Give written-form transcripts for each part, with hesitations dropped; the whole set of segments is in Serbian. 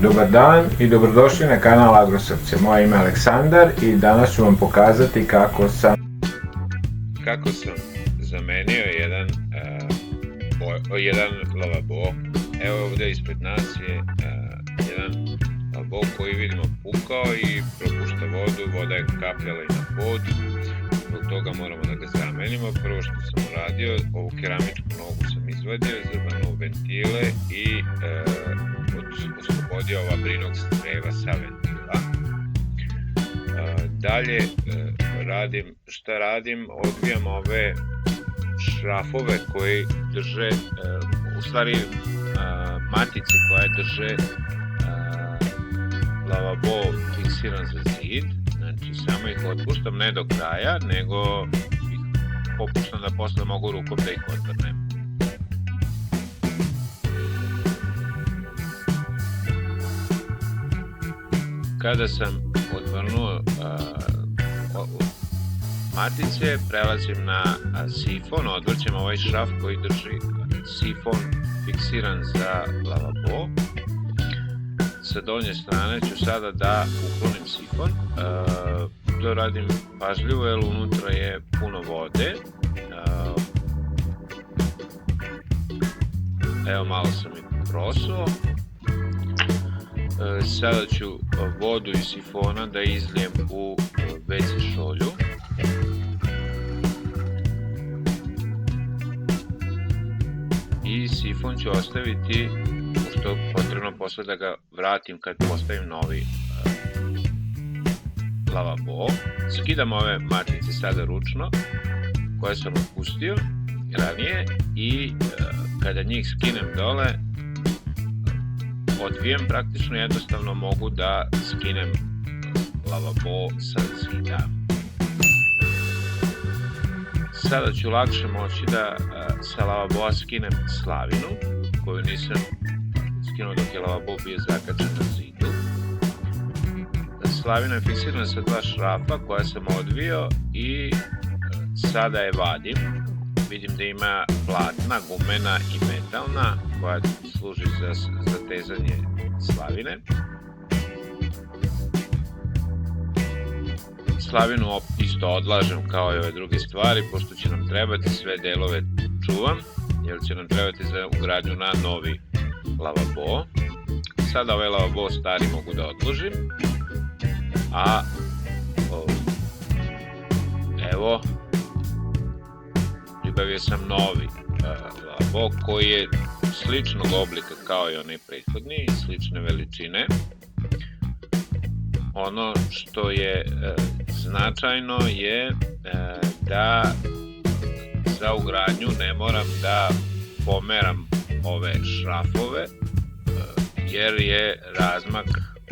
Dobar dan i dobrodošli na kanal Agrosrce. Moje ime je Aleksandar i danas ću vam pokazati kako sam zamenio jedan lavabo. Evo ovdje ispred nas je jedan lavabo koji vidimo pukao i propušta vodu, voda je kapljala i na pod. Zbog toga moramo da ga zamenimo. Prvo što sam uradio, ovu keramičku nogu sam izvadio, zavrnuo ventile i oslobodio ova Brinox creva sa ventila. Dalje odvijam ove šrafove koji drže, u stvari matice koje drže lavabo fiksiran za zid. Znači samo ih otpuštam, ne do kraja, nego ih popuštam da posle mogu rukom da ih otvrnem. Kada sam otvrnuo matice, prelazim na sifon, odvrćem ovaj šraf koji drži sifon fiksiran za lavabo. Sa donje strane ću sada da uklonim sifon. To radim pažljivo jer unutra je puno vode. Evo malo sam i prosuo. Sada ću vodu iz sifona da izlijem u WC šolju. I sifon ću ostaviti, što je potrebno posle da ga vratim kad postavim novi lavabo. Skidam ove matice sada ručno, koje sam otpustio ranije, i kada njih skinem dole, odvijem, praktično jednostavno mogu da skinem lavabo sa zida. Sada ću lakše moći da sa lavaboa skinem slavinu, koju nisam skinuo dok je lavabo bio zakačen na zidu. Slavina je fiksirana sa dva šrafa koja sam odvio i sada je vadim. Vidim da ima platna, gumena i metalna koja služi za tezanje slavine. Slavinu isto odlažem kao i ove druge stvari, pošto će nam trebati, sve delove čuvam, jer će nam trebati za ugradnju na novi lavabo. Sada ovaj lavabo stari mogu da odložim, a evo, pribavio sam novi lavabo koji je sličnog oblika kao i onaj prethodni, slične veličine. Ono što je značajno je da za ugradnju ne moram da pomeram ove šrafove, jer je razmak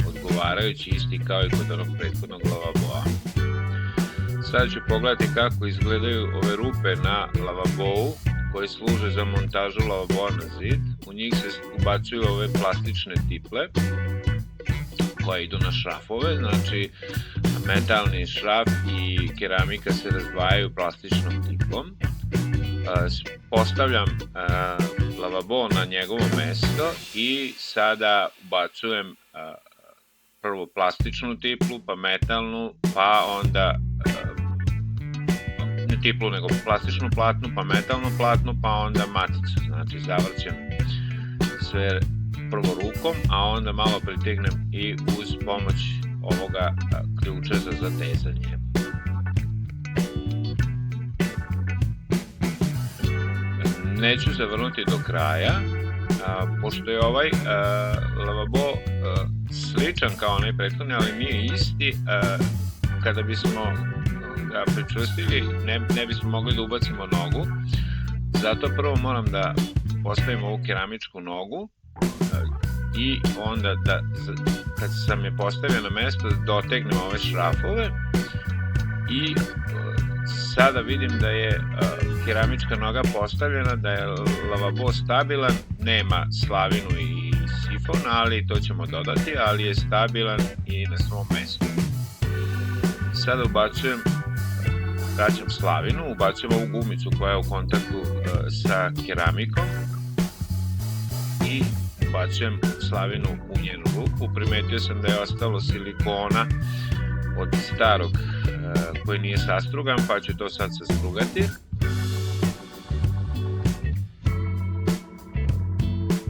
odgovarajući isti kao i kod onog prethodnog lavaboa. Sada ću pogledati kako izgledaju ove rupe na lavabou koje služe za montažu lavaboa na zid. U njih se ubacuju ove plastične tiple koje idu na šrafove, znači metalni šraf i keramika se razdvajaju plastičnom tiplom. Postavljam lavabo na njegovo mesto i sada ubacujem prvo plastičnu tiplu, pa metalnu, pa onda ne tiplu nego plastičnu platnu, pa metalnu platnu, pa onda maticu. Znači zavrćem sve prvo rukom, a onda malo pritegnem i uz pomoć ovoga ključa za zatezanje. Neću zavrnuti do kraja, pošto je ovaj lavabo sličan kao onaj prethodni, ali nije isti. Kada bismo ga pričvrstili, ne bismo mogli da ubacimo nogu, zato prvo moram da postavim ovu keramičku nogu i onda kad sam je postavio na mesto dotegnem ove šrafove i sada vidim da je keramička noga postavljena, da je lavabo stabilan, nema slavinu i sifon, ali to ćemo dodati, ali je stabilan i na svom mestu. Sada vraćam slavinu, ubacujem ovu gumicu koja je u kontaktu sa keramikom i ubacujem slavinu u njenu ruku. Primetio sam da je ostalo silikona od starog koji nije sastrugan, pa ću to sad sastrugati.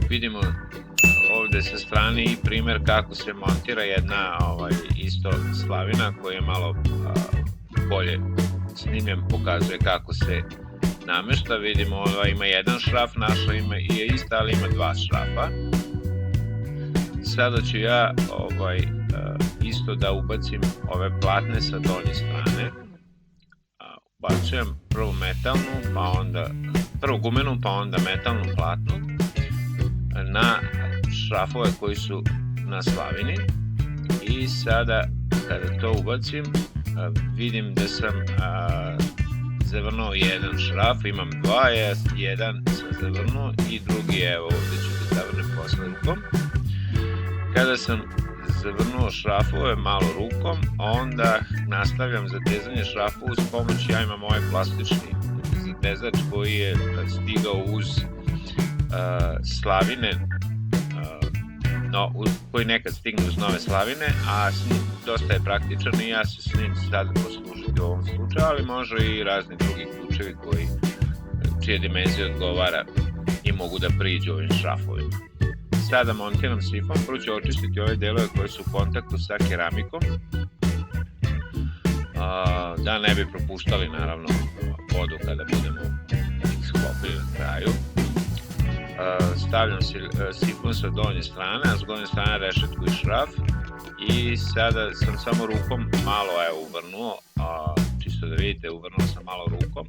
Vidimo ovde sa strane i primer kako se montira jedna isto slavina koja je malo bolje snimljen, pokazuje kako se namešta. Vidimo ova ima jedan šraf, naša je ista, ali ima dva šrafa. Sada ću ja isto da ubacim ove platne sa donje strane. Ubacujem prvu metalnu, pa onda prvu gumenu, pa onda metalnu platnu na šrafove koji su na slavini. I sada kada to ubacim, vidim da sam zavrnuo jedan šraf, imam dva, jedan sam zavrnuo i drugi, evo ovde ću da zavrnem posle rukom. Kada sam zavrnuo šrafove malo rukom, onda nastavljam zatezanje šrafova uz pomoć, ja imam ovaj plastični zatezač koji je stigao uz slavine, koji nekad stigne uz nove slavine, a dosta je praktičan i ja se s njim sad poslužiti u ovom slučaju, ali može i razni drugi ključevi čije dimenzije odgovara i mogu da priđu ovim šrafovima. Sada montiram sifon, prvo ću očistiti ove delove koji su u kontaktu sa keramikom, da ne bi propuštali naravno vodu kada budemo ih sklopili na kraju. Stavljam sifon sa donje strane, a s donje strane rešetku i šraf i sada sam samo rukom malo uvrnuo, čisto da vidite, uvrnuo sam malo rukom,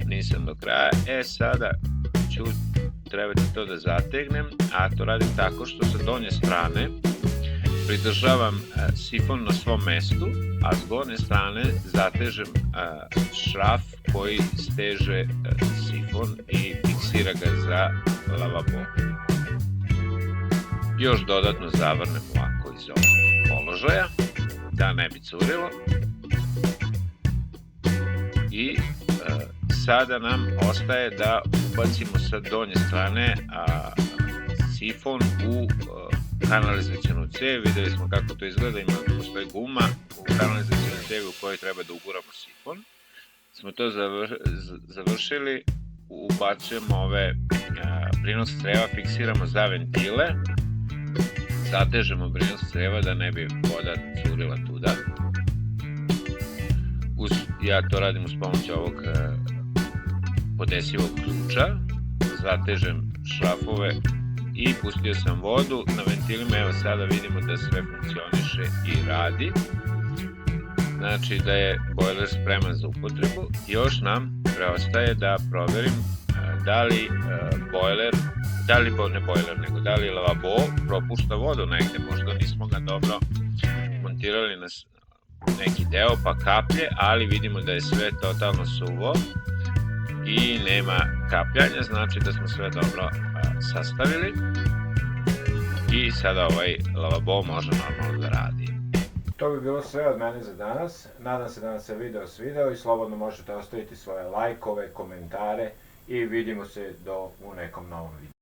nisam do kraja. Sada ću trebati to da zategnem, a to radim tako što sa donje strane pridržavam sifon na svom mestu, a s gornje strane zatežem šraf koji steže sifon i fiksira ga za lavabo. Još dodatno zavrnem ovako iz ovog položaja, da ne bi curilo. I sada nam ostaje da ubacimo sa donje strane sifon u kanalizacionu cev. Videli smo kako to izgleda, postoji guma u kanalizacionu cevi u kojoj treba da uguramo sifon. Smo to završili, ubacujemo ove prinos creva, fiksiramo za ventile, zatežemo prinos creva da ne bi voda curila tuda. Ja to radim uz pomoć ovog podesivog ključa, zatežem šrafove i pustio sam vodu na ventilima. Evo sada vidimo da sve funkcioniše i radi, znači da je bojler spreman za upotrebu. Još nam preostaje da proverim da li lavabo propušta vodu negde, možda nismo ga dobro montirali na neki deo pa kaplje, ali vidimo da je sve totalno suvo i nema kapljanja, znači da smo sve dobro sastavili i sada ovaj lavabo može normalno da radi. To bi bilo sve od mene za danas. Nadam se da vam se video svideo i slobodno možete ostaviti svoje lajkove, komentare i vidimo se u nekom novom videu.